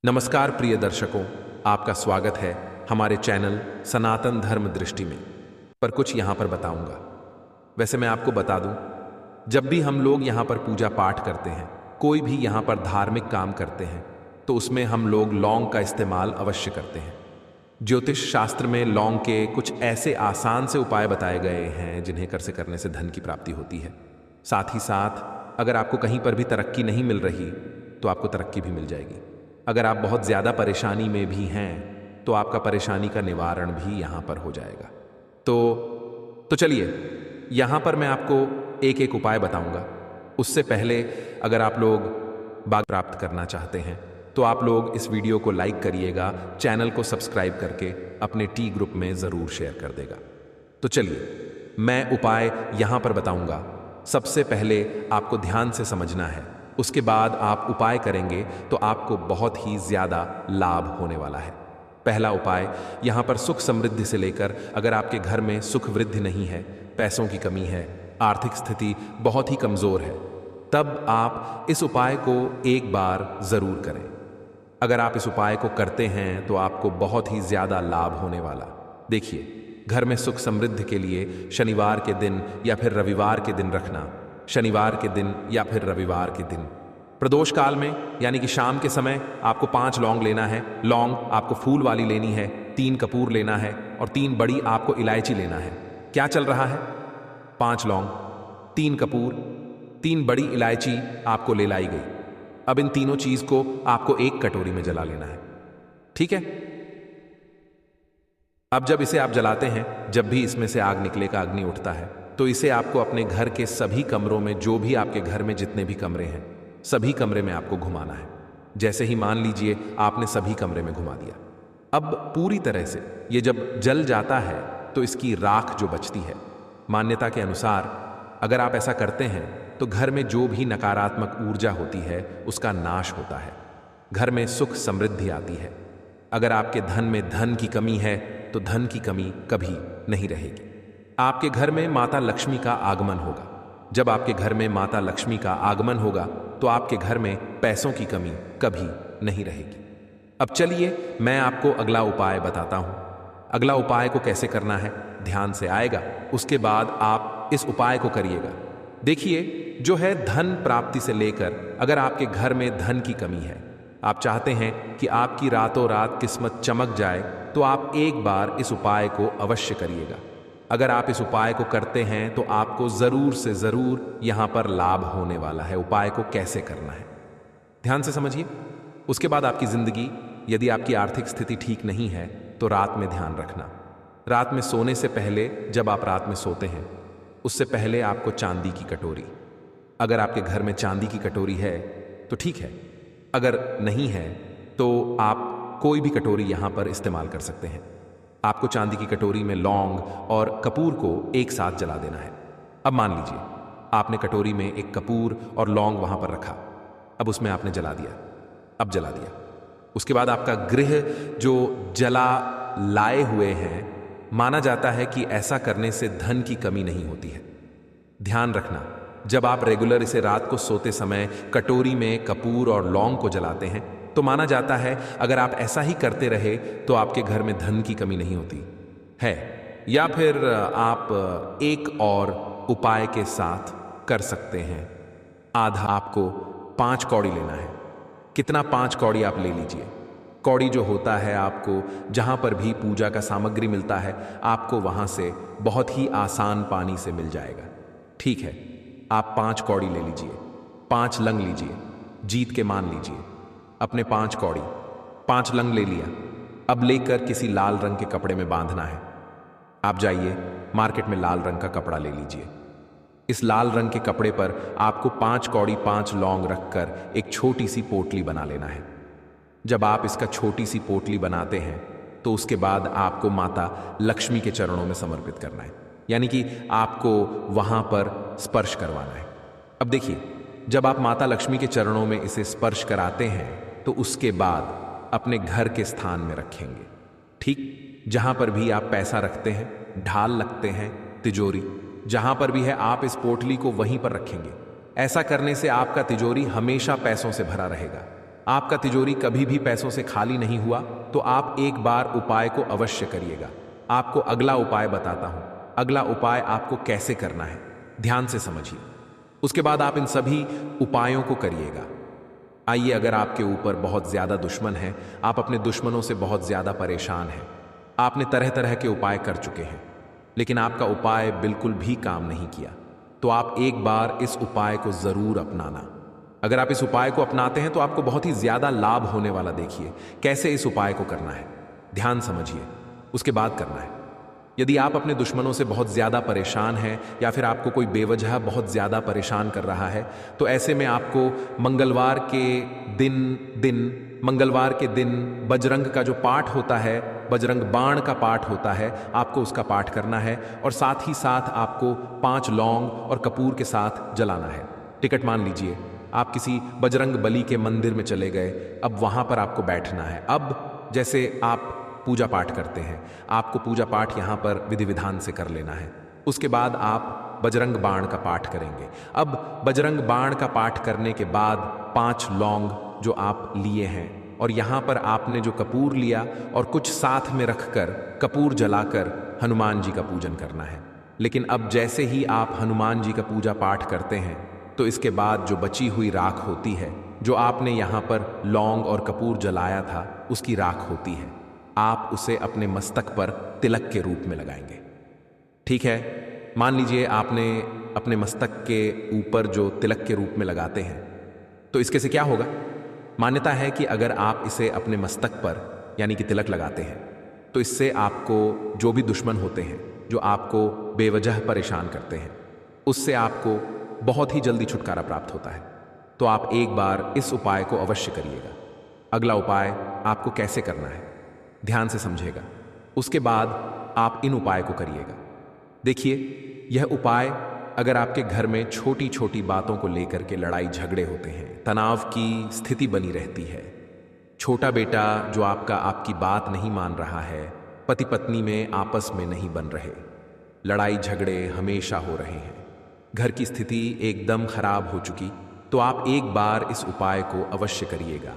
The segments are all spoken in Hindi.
नमस्कार प्रिय दर्शकों, आपका स्वागत है हमारे चैनल सनातन धर्म दृष्टि में। पर कुछ यहाँ पर बताऊंगा। वैसे मैं आपको बता दूं, जब भी हम लोग यहाँ पर पूजा पाठ करते हैं, कोई भी यहाँ पर धार्मिक काम करते हैं, तो उसमें हम लोग लौंग का इस्तेमाल अवश्य करते हैं। ज्योतिष शास्त्र में लौंग के कुछ ऐसे आसान से उपाय बताए गए हैं जिन्हें करने से धन की प्राप्ति होती है। साथ ही साथ अगर आपको कहीं पर भी तरक्की नहीं मिल रही तो आपको तरक्की भी मिल जाएगी। अगर आप बहुत ज़्यादा परेशानी में भी हैं तो आपका परेशानी का निवारण भी यहाँ पर हो जाएगा। तो चलिए, यहाँ पर मैं आपको एक एक उपाय बताऊंगा। उससे पहले अगर आप लोग बाग प्राप्त करना चाहते हैं तो आप लोग इस वीडियो को लाइक करिएगा, चैनल को सब्सक्राइब करके अपने टी ग्रुप में ज़रूर शेयर कर देगा। तो चलिए, मैं उपाय यहाँ पर बताऊंगा। सबसे पहले आपको ध्यान से समझना है, उसके बाद आप उपाय करेंगे तो आपको बहुत ही ज़्यादा लाभ होने वाला है। पहला उपाय, यहाँ पर सुख समृद्धि से लेकर अगर आपके घर में सुख वृद्धि नहीं है, पैसों की कमी है, आर्थिक स्थिति बहुत ही कमज़ोर है, तब आप इस उपाय को एक बार ज़रूर करें। अगर आप इस उपाय को करते हैं तो आपको बहुत ही ज़्यादा लाभ होने वाला। देखिए, घर में सुख समृद्धि के लिए शनिवार के दिन या फिर रविवार के दिन रखना, शनिवार के दिन या फिर रविवार के दिन प्रदोष काल में यानी कि शाम के समय आपको 5 लौंग लेना है। लौंग आपको फूल वाली लेनी है, 3 कपूर लेना है और 3 बड़ी आपको इलायची लेना है। क्या चल रहा है? 5 लौंग, 3 कपूर, 3 बड़ी इलायची आपको ले लाई गई। अब इन तीनों चीज को आपको एक कटोरी में जला लेना है। ठीक है? अब जब इसे आप जलाते हैं, जब भी इसमें से आग निकले का अग्नि उठता है, तो इसे आपको अपने घर के सभी कमरों में, जो भी आपके घर में जितने भी कमरे हैं, सभी कमरे में आपको घुमाना है। जैसे ही मान लीजिए आपने सभी कमरे में घुमा दिया, अब पूरी तरह से ये जब जल जाता है तो इसकी राख जो बचती है, मान्यता के अनुसार अगर आप ऐसा करते हैं तो घर में जो भी नकारात्मक ऊर्जा होती है उसका नाश होता है, घर में सुख समृद्धि आती है। अगर आपके धन में धन की कमी है तो धन की कमी कभी नहीं रहेगी। आपके घर में माता लक्ष्मी का आगमन होगा। जब आपके घर में माता लक्ष्मी का आगमन होगा तो आपके घर में पैसों की कमी कभी नहीं रहेगी। अब चलिए, मैं आपको अगला उपाय बताता हूं। अगला उपाय को कैसे करना है ध्यान से आएगा, उसके बाद आप इस उपाय को करिएगा। देखिए, जो है धन प्राप्ति से लेकर अगर आपके घर में धन की कमी है, आप चाहते हैं कि आपकी रातों रात किस्मत चमक जाए, तो आप एक बार इस उपाय को अवश्य करिएगा। अगर आप इस उपाय को करते हैं तो आपको ज़रूर से ज़रूर यहाँ पर लाभ होने वाला है। उपाय को कैसे करना है ध्यान से समझिए। उसके बाद आपकी ज़िंदगी, यदि आपकी आर्थिक स्थिति ठीक नहीं है तो रात में ध्यान रखना। रात में सोने से पहले, जब आप रात में सोते हैं, उससे पहले आपको चांदी की कटोरी, अगर आपके घर में चांदी की कटोरी है तो ठीक है, अगर नहीं है तो आप कोई भी कटोरी यहाँ पर इस्तेमाल कर सकते हैं। आपको चांदी की कटोरी में लौंग और कपूर को एक साथ जला देना है। अब मान लीजिए आपने कटोरी में एक कपूर और लौंग वहां पर रखा, अब उसमें आपने जला दिया। अब जला दिया, उसके बाद आपका गृह जो जला लाए हुए हैं, माना जाता है कि ऐसा करने से धन की कमी नहीं होती है। ध्यान रखना, जब आप रेगुलर इसे रात को सोते समय कटोरी में कपूर और लौंग को जलाते हैं तो माना जाता है अगर आप ऐसा ही करते रहे तो आपके घर में धन की कमी नहीं होती है। या फिर आप एक और उपाय के साथ कर सकते हैं। आधा आपको 5 कौड़ी लेना है। कितना? 5 कौड़ी आप ले लीजिए। कौड़ी जो होता है, आपको जहां पर भी पूजा का सामग्री मिलता है, आपको वहां से बहुत ही आसान पानी से मिल जाएगा। ठीक है, आप 5 कौड़ी ले लीजिए, 5 लंग लीजिए, जीत के मान लीजिए अपने 5 कौड़ी, 5 लंग ले लिया। अब लेकर किसी लाल रंग के कपड़े में बांधना है। आप जाइए मार्केट में लाल रंग का कपड़ा ले लीजिए। इस लाल रंग के कपड़े पर आपको 5 कौड़ी 5 लौंग रखकर एक छोटी सी पोटली बना लेना है। जब आप इसका छोटी सी पोटली बनाते हैं तो उसके बाद आपको माता लक्ष्मी के चरणों में समर्पित करना है, यानी कि आपको वहां पर स्पर्श करवाना है। अब देखिए, जब आप माता लक्ष्मी के चरणों में इसे स्पर्श कराते हैं तो उसके बाद अपने घर के स्थान में रखेंगे। ठीक जहां पर भी आप पैसा रखते हैं, ढाल रखते हैं, तिजोरी, जहां पर भी है आप इस पोटली को वहीं पर रखेंगे। ऐसा करने से आपका तिजोरी हमेशा पैसों से भरा रहेगा। आपका तिजोरी कभी भी पैसों से खाली नहीं हुआ तो आप एक बार उपाय को अवश्य करिएगा। आपको अगला उपाय बताता हूं। अगला उपाय आपको कैसे करना है, ध्यान से समझिए। उसके बाद आप इन सभी उपायों को करिएगा। आइए, अगर आपके ऊपर बहुत ज्यादा दुश्मन है, आप अपने दुश्मनों से बहुत ज्यादा परेशान हैं, आपने तरह तरह के उपाय कर चुके हैं, लेकिन आपका उपाय बिल्कुल भी काम नहीं किया, तो आप एक बार इस उपाय को जरूर अपनाना। अगर आप इस उपाय को अपनाते हैं तो आपको बहुत ही ज्यादा लाभ होने वाला। देखिए कैसे इस उपाय को करना है, ध्यान समझिए, उसके बाद करना है। यदि आप अपने दुश्मनों से बहुत ज्यादा परेशान हैं या फिर आपको कोई बेवजह बहुत ज्यादा परेशान कर रहा है, तो ऐसे में आपको मंगलवार के दिन बजरंग का जो पाठ होता है, बजरंग बाण का पाठ होता है, आपको उसका पाठ करना है और साथ ही साथ आपको 5 लौंग और कपूर के साथ जलाना है। टिकट मान लीजिए, आप किसी बजरंग बली के मंदिर में चले गए, अब वहां पर आपको बैठना है। अब जैसे आप पूजा पाठ करते हैं, आपको पूजा पाठ यहां पर विधि विधान से कर लेना है। उसके बाद आप बजरंग बाण का पाठ करेंगे। अब बजरंग बाण का पाठ करने के बाद 5 लौंग जो आप लिए हैं और यहां पर आपने जो कपूर लिया और कुछ साथ में रखकर कपूर जलाकर हनुमान जी का पूजन करना है। लेकिन अब जैसे ही आप हनुमान जी का पूजा पाठ करते हैं तो इसके बाद जो बची हुई राख होती है, जो आपने यहां पर लौंग और कपूर जलाया था, उसकी राख होती है, आप उसे अपने मस्तक पर तिलक के रूप में लगाएंगे। ठीक है, मान लीजिए आपने अपने मस्तक के ऊपर जो तिलक के रूप में लगाते हैं, तो इसके से क्या होगा? मान्यता है कि अगर आप इसे अपने मस्तक पर यानी कि तिलक लगाते हैं, तो इससे आपको जो भी दुश्मन होते हैं, जो आपको बेवजह परेशान करते हैं, उससे आपको बहुत ही जल्दी छुटकारा प्राप्त होता है। तो आप एक बार इस उपाय को अवश्य करिएगा। अगला उपाय आपको कैसे करना है, ध्यान से समझेगा। उसके बाद आप इन उपाय को करिएगा। देखिए, यह उपाय अगर आपके घर में छोटी छोटी बातों को लेकर के लड़ाई झगड़े होते हैं, तनाव की स्थिति बनी रहती है, छोटा बेटा जो आपकी बात नहीं मान रहा है, पति पत्नी में आपस में नहीं बन रहे, लड़ाई झगड़े हमेशा हो रहे हैं, घर की स्थिति एकदम खराब हो चुकी, तो आप एक बार इस उपाय को अवश्य करिएगा।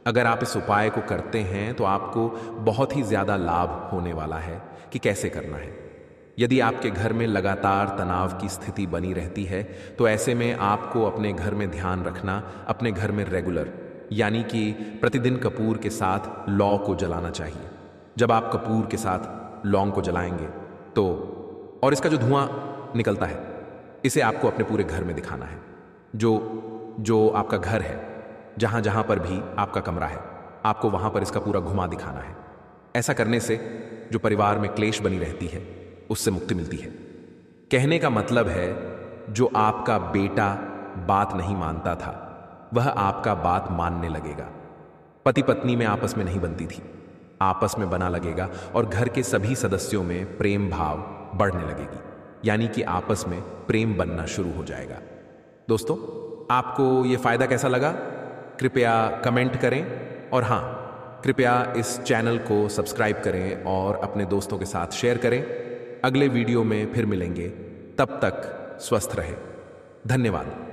अगर आप इस उपाय को करते हैं तो आपको बहुत ही ज्यादा लाभ होने वाला है। कि कैसे करना है? यदि आपके घर में लगातार तनाव की स्थिति बनी रहती है, तो ऐसे में आपको अपने घर में ध्यान रखना, अपने घर में रेगुलर यानी कि प्रतिदिन कपूर के साथ लौ को जलाना चाहिए। जब आप कपूर के साथ लौंग को जलाएंगे तो और इसका जो धुआं निकलता है, इसे आपको अपने पूरे घर में दिखाना है। जो आपका घर है, जहां जहां पर भी आपका कमरा है, आपको वहां पर इसका पूरा घुमा दिखाना है। ऐसा करने से जो परिवार में क्लेश बनी रहती है, उससे मुक्ति मिलती है। कहने का मतलब है, जो आपका बेटा बात नहीं मानता था, वह आपका बात मानने लगेगा। पति पत्नी में आपस में नहीं बनती थी, आपस में बना लगेगा और घर के सभी सदस्यों में प्रेम भाव बढ़ने लगेगी, यानी कि आपस में प्रेम बनना शुरू हो जाएगा। दोस्तों, आपको यह फायदा कैसा लगा? कृपया कमेंट करें और हां, कृपया इस चैनल को सब्सक्राइब करें और अपने दोस्तों के साथ शेयर करें। अगले वीडियो में फिर मिलेंगे, तब तक स्वस्थ रहें। धन्यवाद।